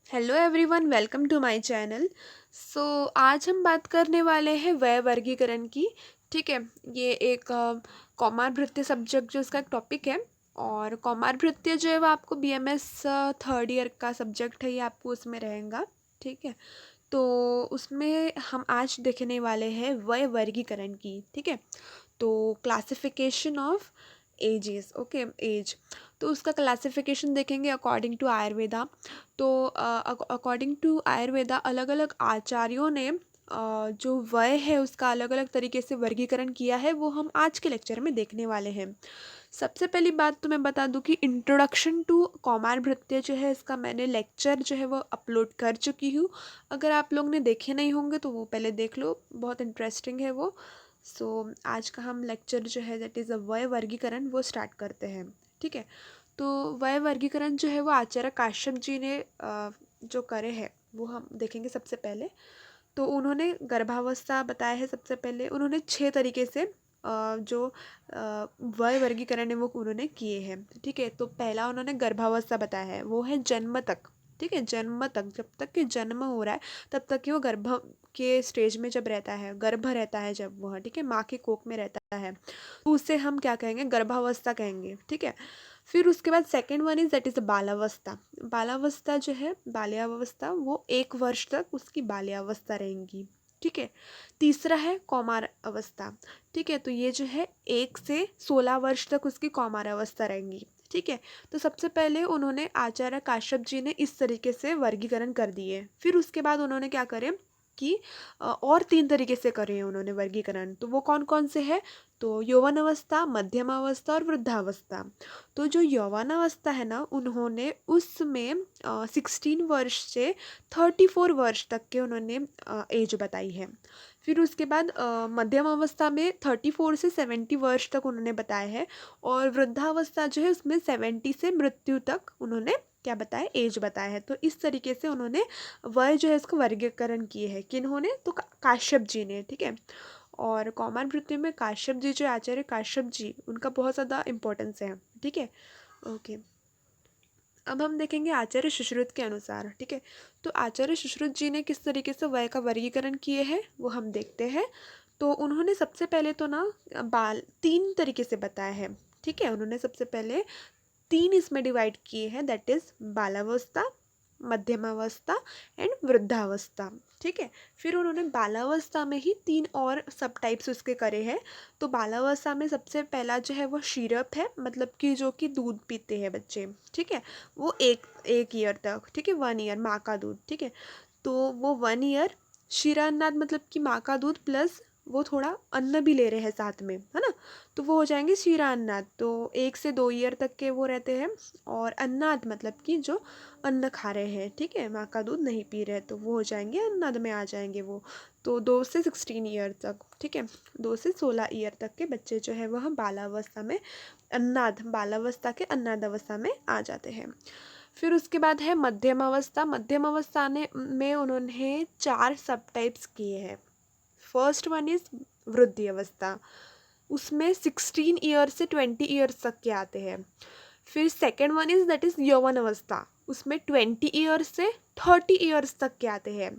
Hello everyone, welcome to my channel. आज हम बात करने वाले हैं व्यय वर्गीकरण की। ठीक है। ये एक कौमारभृत्य सब्जेक्ट जो इसका एक टॉपिक है। और कौमारभृत्य जो है वो आपको बीएमएस थर्ड ईयर का सब्जेक्ट है, ये आपको उसमें रहेगा। ठीक है। तो उसमें हम आज देखने वाले हैं व्यय वर्गीकरण की। ठीक है। तो classification of ages, okay, age. तो उसका क्लासिफिकेशन देखेंगे अकॉर्डिंग टू आयुर्वेदा। तो अकॉर्डिंग टू आयुर्वेदा अलग अलग आचार्यों ने जो वय है उसका अलग अलग तरीके से वर्गीकरण किया है, वो हम आज के लेक्चर में देखने वाले हैं। सबसे पहली बात तो मैं बता दूं कि इंट्रोडक्शन टू कौमार भृत्य जो है, इसका मैंने लेक्चर जो है वो अपलोड कर चुकी हूँ। अगर आप लोग ने देखे नहीं होंगे तो वो पहले देख लो, बहुत इंटरेस्टिंग है वो। आज का हम लेक्चर जो है दैट इज़ अ वय वर्गीकरण, वो स्टार्ट करते हैं। ठीक है। तो वय वर्गीकरण जो है वो आचार्य काश्यप जी ने जो करे हैं वो हम देखेंगे सबसे पहले। तो उन्होंने गर्भावस्था बताया है। सबसे पहले उन्होंने 6 तरीके से जो वय वर्गीकरण है वो उन्होंने किए हैं। ठीक है। तो पहला उन्होंने गर्भावस्था बताया है, वो है जन्म तक। ठीक है। जन्म तक, जब तक कि जन्म हो रहा है तब तक कि वो गर्भ के स्टेज में जब रहता है, गर्भ रहता है जब वह, ठीक है, माँ के कोख में रहता है, तो उसे हम क्या कहेंगे, गर्भावस्था कहेंगे। ठीक है। फिर उसके बाद second one is that is बालावस्था। बालावस्था जो है, बाल्यावस्था, वो 1 वर्ष तक उसकी बाल्यावस्था रहेंगी। ठीक है। तीसरा है कौमार अवस्था। ठीक है। तो ये जो है 1 से 16 वर्ष तक उसकी कौमार अवस्था रहेंगी। ठीक है। तो सबसे पहले उन्होंने आचार्य काश्यप जी ने इस तरीके से वर्गीकरण कर दिए। फिर उसके बाद उन्होंने क्या करे कि और 3 तरीके से करे हैं उन्होंने वर्गीकरण। तो वो कौन कौन से है? तो यौवन अवस्था, मध्यम अवस्था और वृद्धावस्था। तो जो यौवन अवस्था है ना, उन्होंने उसमें 16 वर्ष से 34 वर्ष तक के उन्होंने एज बताई है। फिर उसके बाद मध्यम अवस्था में 34 से 70 वर्ष तक उन्होंने बताया है। और वृद्धावस्था जो है उसमें 70 से मृत्यु तक उन्होंने क्या बताया, एज बताया है। तो इस तरीके से उन्होंने वय जो है इसको वर्गीकरण किए हैं। किन्होंने? तो काश्यप जी ने। ठीक है। और कौमार भृत्य में काश्यप जी, जो आचार्य काश्यप जी, उनका बहुत ज़्यादा इंपॉर्टेंस है। ठीक है। ओके। अब हम देखेंगे आचार्य सुश्रुत के अनुसार। ठीक है। तो आचार्य सुश्रुत जी ने किस तरीके से वय का वर्गीकरण किए हैं वो हम देखते हैं। तो उन्होंने सबसे पहले तो ना बाल 3 तरीके से बताया है। ठीक है। उन्होंने सबसे पहले 3 इसमें डिवाइड किए हैं, दैट इज बालावस्था, मध्यमावस्था एंड वृद्धावस्था। ठीक है। फिर उन्होंने बालावस्था में ही 3 और सब टाइप्स उसके करे हैं। तो बालावस्था में सबसे पहला जो है वो शीरप है, मतलब कि जो कि दूध पीते हैं बच्चे। ठीक है। वो एक एक ईयर तक, ठीक है, 1 ईयर माँ का दूध। ठीक है। तो वो 1 ईयर शीरान्नाद, मतलब कि माँ का दूध प्लस वो थोड़ा अन्न भी ले रहे हैं साथ में, है ना, तो वो हो जाएंगे शीरान्नाद। तो 1 से 2 ईयर तक के वो रहते हैं। और अन्नाद मतलब कि जो अन्न खा रहे हैं, ठीक है, माँ का दूध नहीं पी रहे, तो वो हो जाएंगे अन्नाद में आ जाएंगे वो। तो 2 से 16 ईयर तक, ठीक है, 2 से 16 ईयर तक के बच्चे जो है वह बालावस्था में, अन्नाद, बालावस्था के अन्नाद अवस्था में आ जाते हैं। फिर उसके बाद है मध्यम अवस्था। मध्यम अवस्था में उन्होंने 4 सब टाइप्स किए हैं। फर्स्ट वन इज वृद्धि अवस्था, उसमें 16 ईयर से 20 ईयर्स तक के आते हैं। फिर second one is that is यौवन अवस्था, उसमें 20 ईयर्स से 30 ईयर्स तक के आते हैं।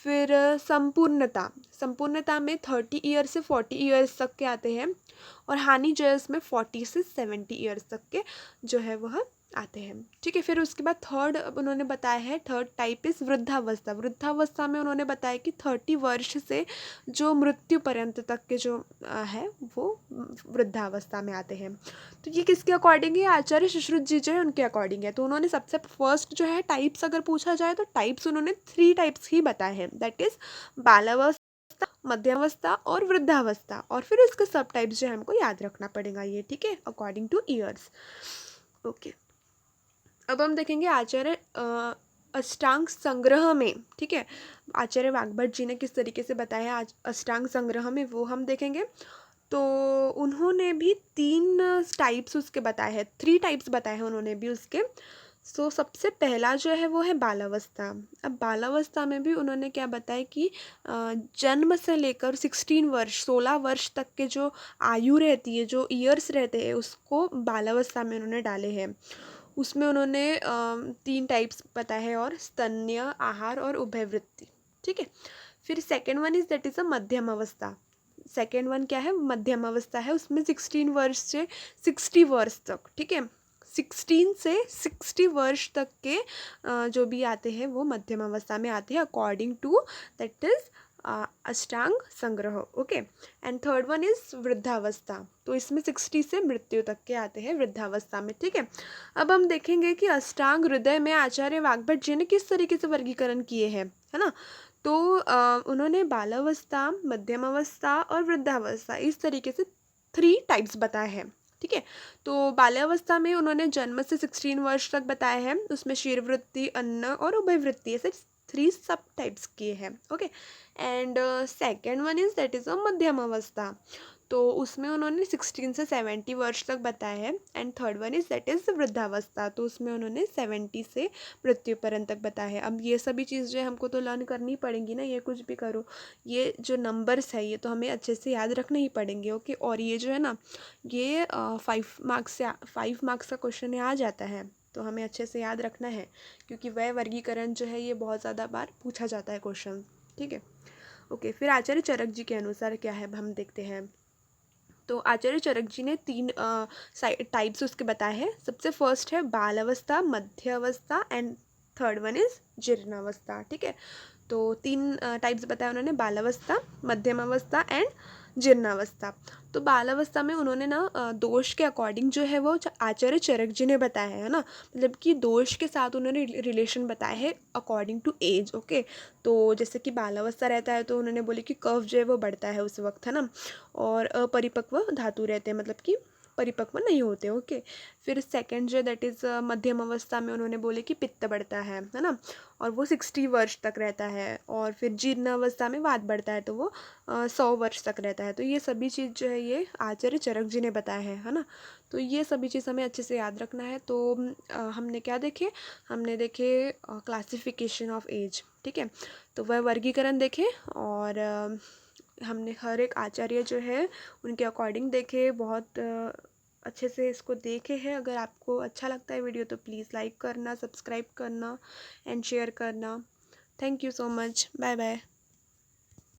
फिर संपूर्णता, संपूर्णता में 30 ईयर से 40 ईयर्स तक के आते हैं। और हानि जो है उसमें 40 से 70 ईयर्स तक के जो है वह आते हैं। ठीक है। फिर उसके बाद थर्ड उन्होंने बताया है, थर्ड टाइप इज वृद्धावस्था। वृद्धावस्था में उन्होंने बताया कि 30 वर्ष से जो मृत्यु पर्यंत तक के जो है वो वृद्धावस्था में आते हैं। तो ये किसके अकॉर्डिंग है? आचार्य सुश्रुत जी जो है उनके अकॉर्डिंग है। तो उन्होंने सबसे फर्स्ट जो है टाइप्स अगर पूछा जाए तो टाइप्स उन्होंने 3 टाइप्स ही बताए हैं, दैट इज बालावस्था, मध्यावस्था और वृद्धावस्था। और फिर उसके सब टाइप्स जो है हमको याद रखना पड़ेगा ये, ठीक है, अकॉर्डिंग टू ईयर्स। ओके। अब हम देखेंगे आचार्य अष्टांग संग्रह में। ठीक है। आचार्य वाग्भट जी ने किस तरीके से बताया आज अष्टांग संग्रह में, वो हम देखेंगे। तो उन्होंने भी 3 टाइप्स उसके बताए हैं, 3 टाइप्स बताए हैं उन्होंने भी उसके। सबसे पहला जो है वो है बालावस्था। अब बालावस्था में भी उन्होंने क्या बताया कि जन्म से लेकर 16 वर्ष, 16 वर्ष तक के जो आयु रहती है, जो ईयर्स रहते हैं, उसको बालावस्था में उन्होंने डाले हैं। उसमें उन्होंने 3 टाइप्स बताए हैं, और स्तन्य, आहार और उभयवृत्ति। ठीक है। फिर second one is that is a मध्यम अवस्था। सेकेंड वन क्या है, मध्यम अवस्था है, उसमें 16 वर्ष से 60 वर्ष तक, ठीक है, 16 से 60 वर्ष तक के जो भी आते हैं वो मध्यम अवस्था में आते हैं अकॉर्डिंग टू दैट इज अष्टांग संग्रह। Okay. And third one is वृद्धावस्था, तो इसमें 60 से मृत्यु तक के आते हैं वृद्धावस्था में। ठीक है। अब हम देखेंगे कि अष्टांग हृदय में आचार्य वाग्भट जी ने किस तरीके से वर्गीकरण किए हैं, है ना। तो उन्होंने बालावस्था, मध्यम अवस्था और वृद्धावस्था इस तरीके से 3 टाइप्स बताए हैं। ठीक है। तो बाल्यावस्था में उन्होंने जन्म से 16 वर्ष तक बताया है, उसमें शीरवृत्ति, अन्न और उभयवृत्ति, ऐसे 3 सब टाइप्स किए हैं। Okay. And second one is that is a मध्यम अवस्था, तो उसमें उन्होंने 16 से 70 वर्ष तक बताया है। And third one is that is वृद्धावस्था, तो उसमें उन्होंने 70 से मृत्यु पर्यंत तक बताया है। अब ये सभी चीज़ जो है हमको तो लर्न करनी पड़ेंगी ना, ये कुछ भी करो, ये जो नंबर्स है ये तो हमें अच्छे से याद रखने ही पड़ेंगे। ओके। और ये जो है ना, ये 5 मार्क्स का क्वेश्चन आ जाता है, तो हमें अच्छे से याद रखना है, क्योंकि वह वर्गीकरण जो है ये बहुत ज़्यादा बार पूछा जाता है क्वेश्चन। ठीक है। ओके। फिर आचार्य चरक जी के अनुसार क्या है हम देखते हैं। तो आचार्य चरक जी ने 3 टाइप्स उसके बताए हैं। सबसे फर्स्ट है बाल अवस्था, मध्य अवस्था एंड थर्ड वन इज जीर्णावस्था। ठीक है। तो 3 टाइप्स बताया उन्होंने, बालावस्था, मध्यम अवस्था एंड जीर्णावस्था। तो बालावस्था में उन्होंने ना दोष के अकॉर्डिंग जो है वो आचार्य चरक जी ने बताया है ना, मतलब कि दोष के साथ उन्होंने रिलेशन बताया है अकॉर्डिंग टू एज। ओके। तो जैसे कि बालावस्था रहता है तो उन्होंने बोले कि कफ जो है वो बढ़ता है उस वक्त, है ना, और अपरिपक्व धातु रहते हैं, मतलब कि परिपक्व नहीं होते। ओके। फिर सेकंड जो दैट इज़ मध्यम अवस्था में उन्होंने बोले कि पित्त बढ़ता है ना, और वो 60 वर्ष तक रहता है। और फिर जीर्ण अवस्था में वात बढ़ता है, तो वो 100 वर्ष तक रहता है। तो ये सभी चीज़ जो है ये आचार्य चरक जी ने बताया है ना। तो ये सभी चीज़ हमें अच्छे से याद रखना है। तो हमने क्या देखे, हमने देखे क्लासिफिकेशन ऑफ एज। ठीक है। तो वह वर्गीकरण देखे, और हमने हर एक आचार्य जो है उनके अकॉर्डिंग देखे, बहुत अच्छे से इसको देखे हैं। अगर आपको अच्छा लगता है वीडियो तो प्लीज़ लाइक करना, सब्सक्राइब करना एंड शेयर करना। Thank you so much. Bye bye.